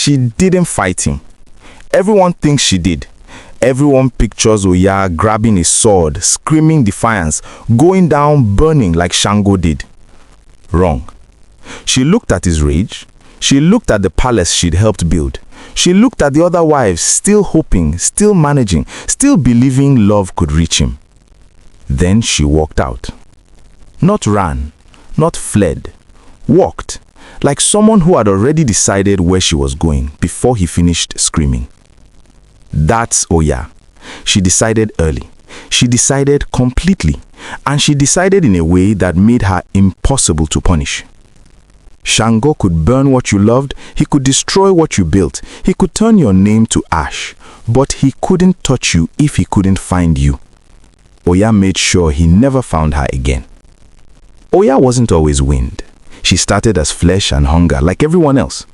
She didn't fight him. Everyone thinks she did. Everyone pictures Oya grabbing a sword, screaming defiance, going down burning like Shango did. Wrong. She looked at his rage. She looked at the palace she'd helped build. She looked at the other wives, still hoping, still managing, still believing love could reach him. Then she walked out. Not ran, not fled. Walked, like someone who had already decided where she was going before he finished screaming. That's Oya. She decided early. She decided completely. And she decided in a way that made her impossible to punish. Shango could burn what you loved. He could destroy what you built. He could turn your name to ash. But he couldn't touch you if he couldn't find you. Oya made sure he never found her again. Oya wasn't always wind. She started as flesh and hunger like everyone else.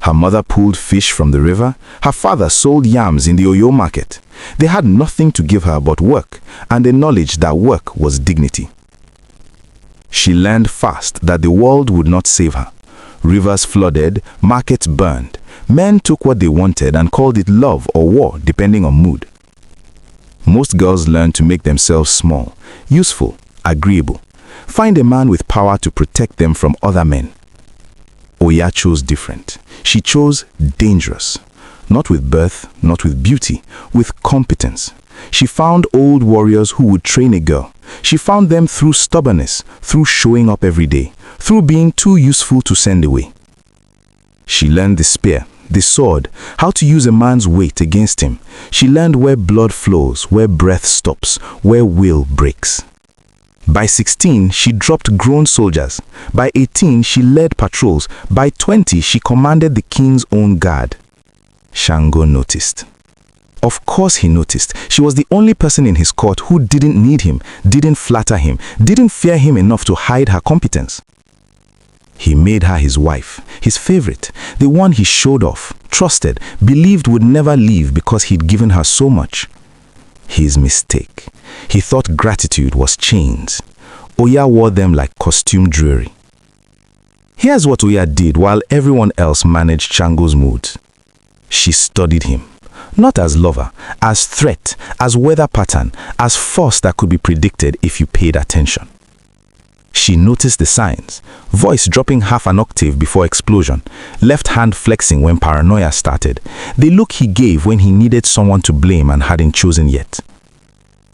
Her mother pulled fish from the river. Her father sold yams in the Oyo market. They had nothing to give her but work, and the knowledge that work was dignity. She learned fast that the world would not save her. Rivers flooded, markets burned. Men took what they wanted and called it love or war, depending on mood. Most girls learn to make themselves small, useful, agreeable. Find a man with power to protect them from other men. Oya chose different. She chose dangerous. Not with birth, not with beauty, with competence. She found old warriors who would train a girl. She found them through stubbornness, through showing up every day, through being too useful to send away. She learned the spear, the sword, how to use a man's weight against him. She learned where blood flows, where breath stops, where will breaks. By 16, she dropped grown soldiers. By 18, she led patrols. By 20, she commanded the king's own guard. Shango noticed. Of course he noticed. She was the only person in his court who didn't need him, didn't flatter him, didn't fear him enough to hide her competence. He made her his wife, his favorite, the one he showed off, trusted, believed would never leave because he'd given her so much. His mistake. He thought gratitude was chains. Oya wore them like costume jewelry. Here's what Oya did while everyone else managed Shango's moods. She studied him. Not as lover, as threat, as weather pattern, as force that could be predicted if you paid attention. She noticed the signs. Voice dropping half an octave before explosion. Left hand flexing when paranoia started. The look he gave when he needed someone to blame and hadn't chosen yet.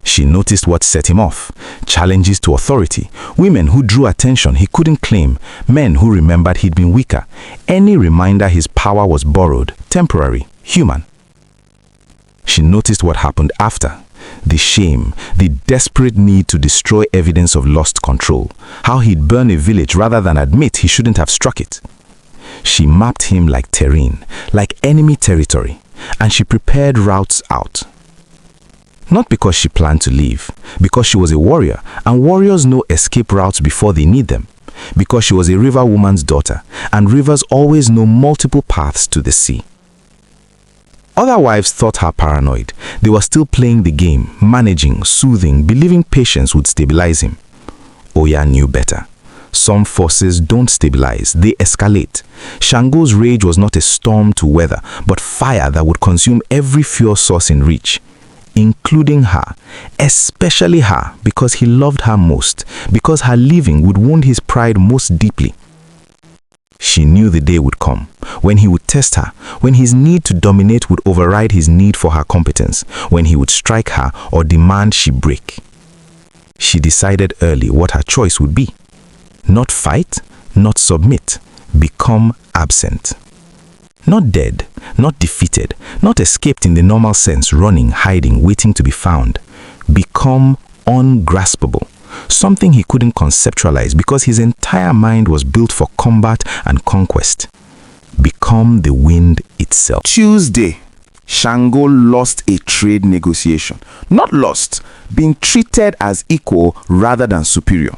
She noticed what set him off. Challenges to authority. Women who drew attention he couldn't claim. Men who remembered he'd been weaker. Any reminder his power was borrowed, temporary, human. She noticed what happened after. The shame, the desperate need to destroy evidence of lost control. How he'd burn a village rather than admit he shouldn't have struck it. She mapped him like terrain, like enemy territory, and she prepared routes out. Not because she planned to leave, because she was a warrior, and warriors know escape routes before they need them. Because she was a river woman's daughter, and rivers always know multiple paths to the sea. Other wives thought her paranoid. They were still playing the game, managing, soothing, believing patience would stabilize him. Oya knew better. Some forces don't stabilize, they escalate. Shango's rage was not a storm to weather, but fire that would consume every fuel source in reach, including her, especially her, because he loved her most, because her leaving would wound his pride most deeply. She knew the day would come, when he would test her, when his need to dominate would override his need for her competence, when he would strike her or demand she break. She decided early what her choice would be. Not fight, not submit, become absent. Not dead, not defeated, not escaped in the normal sense, running, hiding, waiting to be found. Become ungraspable. Something he couldn't conceptualize because his entire mind was built for combat and conquest. Become the wind itself. Tuesday, Shango lost a trade negotiation. Not lost, being treated as equal rather than superior.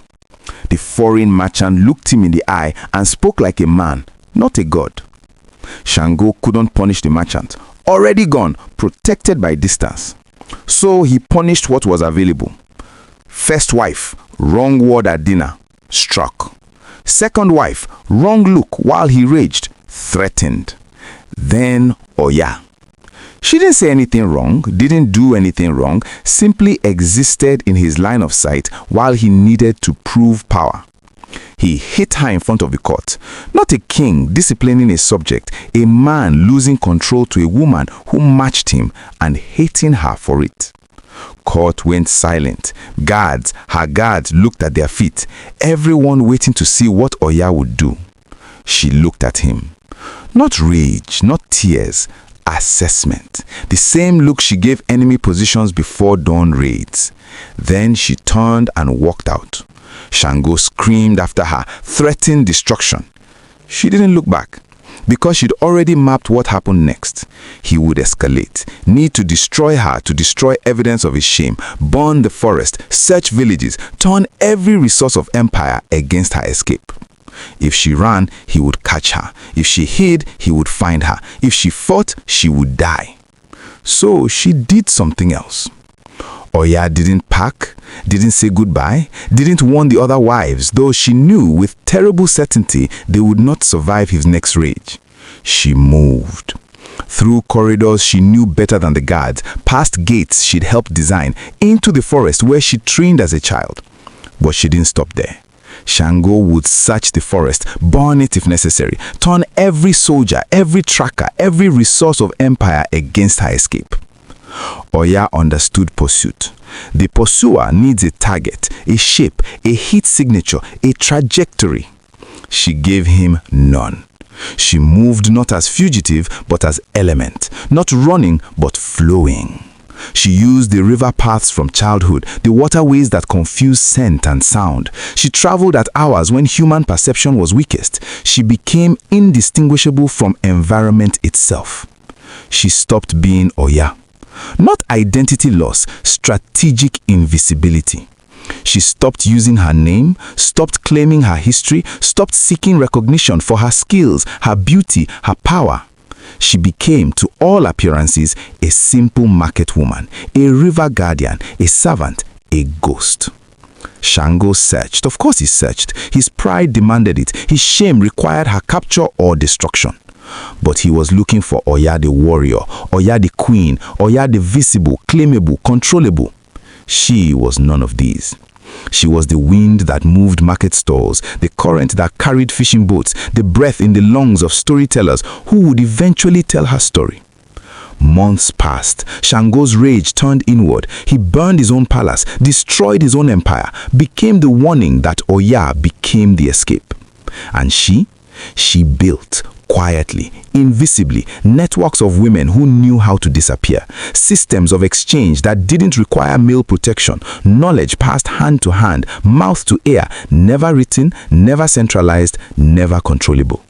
The foreign merchant looked him in the eye and spoke like a man, not a god. Shango couldn't punish the merchant, already gone, protected by distance. So he punished what was available. First wife, wrong word at dinner, struck. Second wife, wrong look while he raged, threatened. Then Oya. She didn't say anything wrong, didn't do anything wrong, simply existed in his line of sight while he needed to prove power. He hit her in front of the court. Not a king disciplining a subject, a man losing control to a woman who matched him and hating her for it. Court went silent. Her guards looked at their feet, everyone waiting to see what Oya would do. She looked at him. Not rage, not tears, assessment. The same look she gave enemy positions before dawn raids. Then she turned and walked out. Shango screamed after her, threatened destruction. She didn't look back, because she'd already mapped what happened next. He would escalate, need to destroy her to destroy evidence of his shame, burn the forest, search villages, turn every resource of empire against her escape. If she ran, he would catch her. If she hid, he would find her. If she fought, she would die. So she did something else. Oya didn't pack, didn't say goodbye, didn't warn the other wives, though she knew with terrible certainty they would not survive his next rage. She moved. Through corridors she knew better than the guards, past gates she'd helped design, into the forest where she trained as a child. But she didn't stop there. Shango would search the forest, burn it if necessary, turn every soldier, every tracker, every resource of empire against her escape. Oya understood pursuit. The pursuer needs a target, a shape, a heat signature, a trajectory. She gave him none. She moved not as fugitive, but as element, not running, but flowing. She used the river paths from childhood, the waterways that confuse scent and sound. She traveled at hours when human perception was weakest. She became indistinguishable from environment itself. She stopped being Oya. Not identity loss, strategic invisibility. She stopped using her name, stopped claiming her history, stopped seeking recognition for her skills, her beauty, her power. She became, to all appearances, a simple market woman, a river guardian, a servant, a ghost. Shango searched. Of course he searched. His pride demanded it. His shame required her capture or destruction. But he was looking for Oya the warrior, Oya the queen, Oya the visible, claimable, controllable. She was none of these. She was the wind that moved market stalls, the current that carried fishing boats, the breath in the lungs of storytellers who would eventually tell her story. Months passed. Shango's rage turned inward. He burned his own palace, destroyed his own empire, became the warning that Oya became the escape. And she built, quietly, invisibly, networks of women who knew how to disappear, systems of exchange that didn't require male protection, knowledge passed hand to hand, mouth to ear, never written, never centralized, never controllable.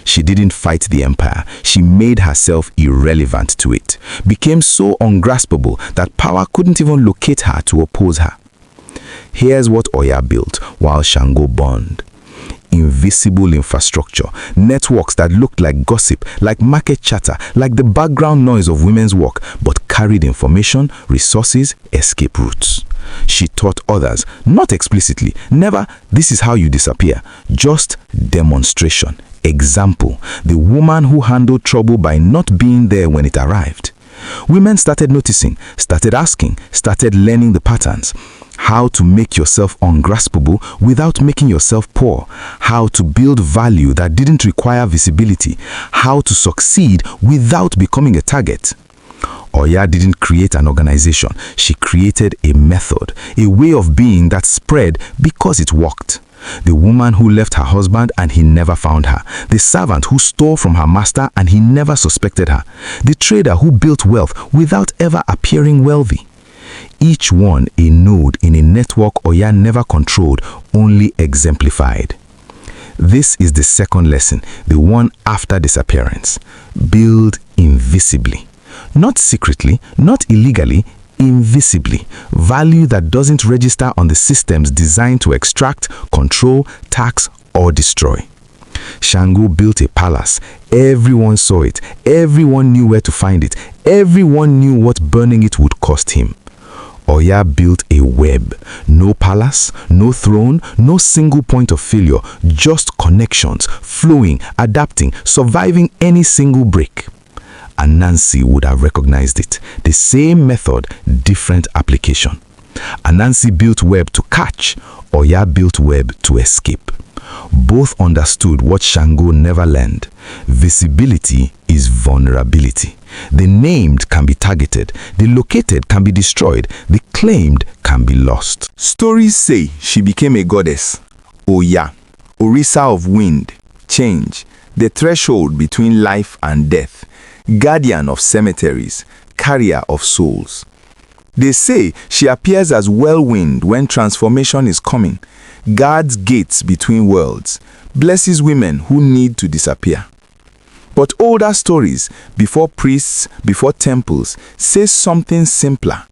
She didn't fight the empire. She made herself irrelevant to it, became so ungraspable that power couldn't even locate her to oppose her. Here's what Oya built while Shango burned. Invisible infrastructure, networks that looked like gossip, like market chatter, like the background noise of women's work, but carried information, resources, escape routes. She taught others, not explicitly, never, this is how you disappear, just demonstration, example, the woman who handled trouble by not being there when it arrived. Women started noticing, started asking, started learning the patterns. How to make yourself ungraspable without making yourself poor. How to build value that didn't require visibility. How to succeed without becoming a target. Oya didn't create an organization. She created a method, a way of being that spread because it worked. The woman who left her husband and he never found her. The servant who stole from her master and he never suspected her. The trader who built wealth without ever appearing wealthy. Each one a node in a network Oya never controlled, only exemplified. This is the second lesson, the one after disappearance. Build invisibly. Not secretly, not illegally, invisibly. Value that doesn't register on the systems designed to extract, control, tax, or destroy. Shango built a palace. Everyone saw it. Everyone knew where to find it. Everyone knew what burning it would cost him. Oya built a web. No palace, no throne, no single point of failure, just connections, flowing, adapting, surviving any single break. Anansi would have recognized it. The same method, different application. Anansi built web to catch, Oya built web to escape. Both understood what Shango never learned. Visibility is vulnerability. The named can be targeted, the located can be destroyed, the claimed can be lost. Stories say she became a goddess. Oya, Orisa of wind, change, the threshold between life and death, guardian of cemeteries, carrier of souls. They say she appears as whirlwind when transformation is coming, guards gates between worlds, blesses women who need to disappear. But older stories, before priests, before temples, say something simpler.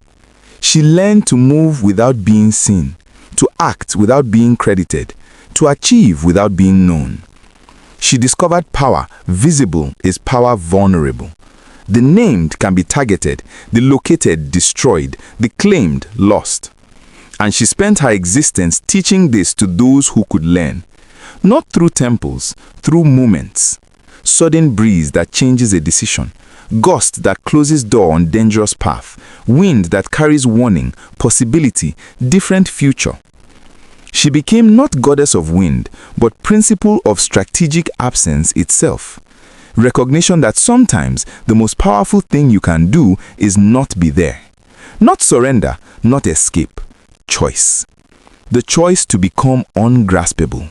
She learned to move without being seen, to act without being credited, to achieve without being known. She discovered power visible is power vulnerable. The named can be targeted, the located destroyed, the claimed lost. And she spent her existence teaching this to those who could learn. Not through temples, through moments. Sudden breeze that changes a decision. Gust that closes door on dangerous path. Wind that carries warning, possibility, different future. She became not goddess of wind, but principle of strategic absence itself. Recognition that sometimes the most powerful thing you can do is not be there. Not surrender, not escape. Choice. The choice to become ungraspable.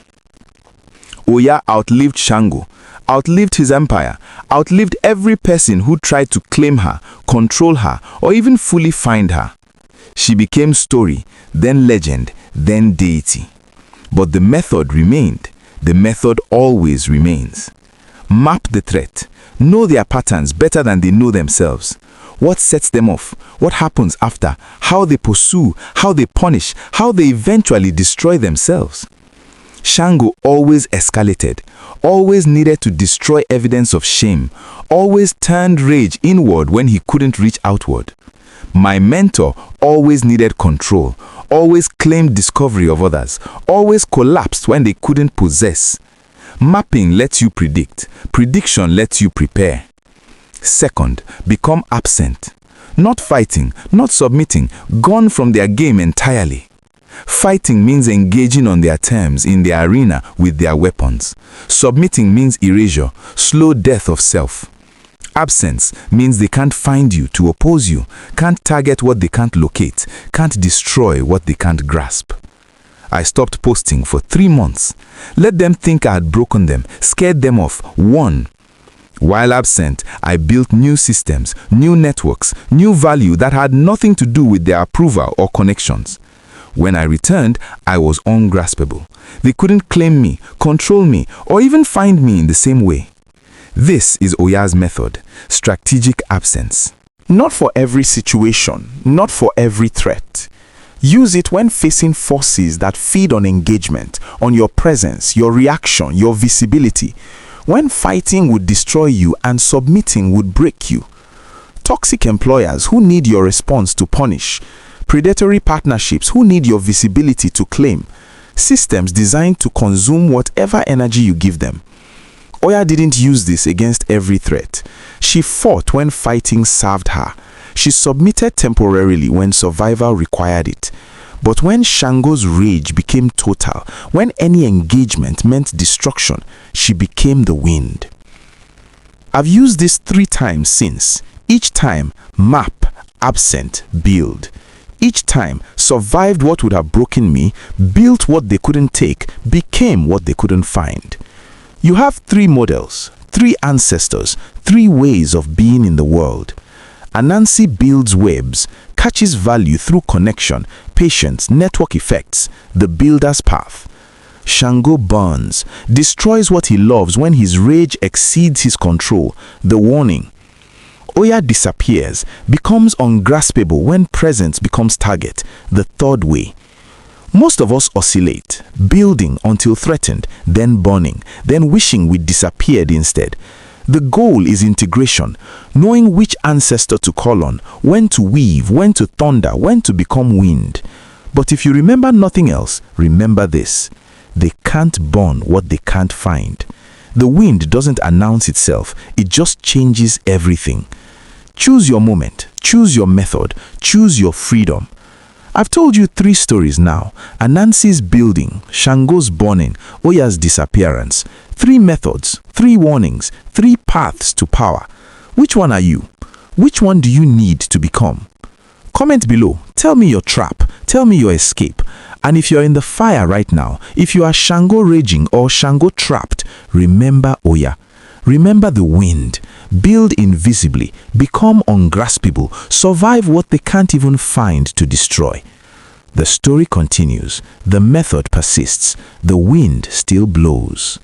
Oya outlived Shango, outlived his empire, outlived every person who tried to claim her, control her, or even fully find her. She became story, then legend, then deity. But the method remained. The method always remains. Map the threat. Know their patterns better than they know themselves. What sets them off? What happens after? How they pursue? How they punish? How they eventually destroy themselves? Shango always escalated, always needed to destroy evidence of shame, always turned rage inward when he couldn't reach outward. My mentor always needed control, always claimed discovery of others, always collapsed when they couldn't possess. Mapping lets you predict. Prediction lets you prepare. Second, become absent. Not fighting, not submitting, gone from their game entirely. Fighting means engaging on their terms in their arena with their weapons. Submitting means erasure, slow death of self. Absence means they can't find you to oppose you, can't target what they can't locate, can't destroy what they can't grasp. I stopped posting for 3 months. Let them think I had broken them, scared them off, won. While absent, I built new systems, new networks, new value that had nothing to do with their approval or connections. When I returned, I was ungraspable. They couldn't claim me, control me, or even find me in the same way. This is Oya's method, strategic absence. Not for every situation, not for every threat. Use it when facing forces that feed on engagement, on your presence, your reaction, your visibility. When fighting would destroy you and submitting would break you. Toxic employers who need your response to punish. Predatory partnerships who need your visibility to claim. Systems designed to consume whatever energy you give them. Oya didn't use this against every threat. She fought when fighting served her. She submitted temporarily when survival required it. But when Shango's rage became total, when any engagement meant destruction, she became the wind. I've used this 3 times since. Each time, map, absent, build. Each time, survived what would have broken me, built what they couldn't take, became what they couldn't find. You have 3 models, 3 ancestors, 3 ways of being in the world. Anansi builds webs, catches value through connection, patience, network effects, the builder's path. Shango burns, destroys what he loves when his rage exceeds his control, the warning. Oya disappears, becomes ungraspable when presence becomes target, the third way. Most of us oscillate, building until threatened, then burning, then wishing we disappeared instead. The goal is integration, knowing which ancestor to call on, when to weave, when to thunder, when to become wind. But if you remember nothing else, remember this: they can't burn what they can't find. The wind doesn't announce itself, it just changes everything. Choose your moment, choose your method, choose your freedom. I've told you 3 stories now: Anansi's building, Shango's burning, Oya's disappearance. 3 methods, 3 warnings, 3 paths to power. Which one are you? Which one do you need to become? Comment below, tell me your trap, tell me your escape. And if you're in the fire right now, if you are Shango raging or Shango trapped, remember Oya. Remember the wind. Build invisibly, become ungraspable, survive what they can't even find to destroy. The story continues, the method persists, the wind still blows.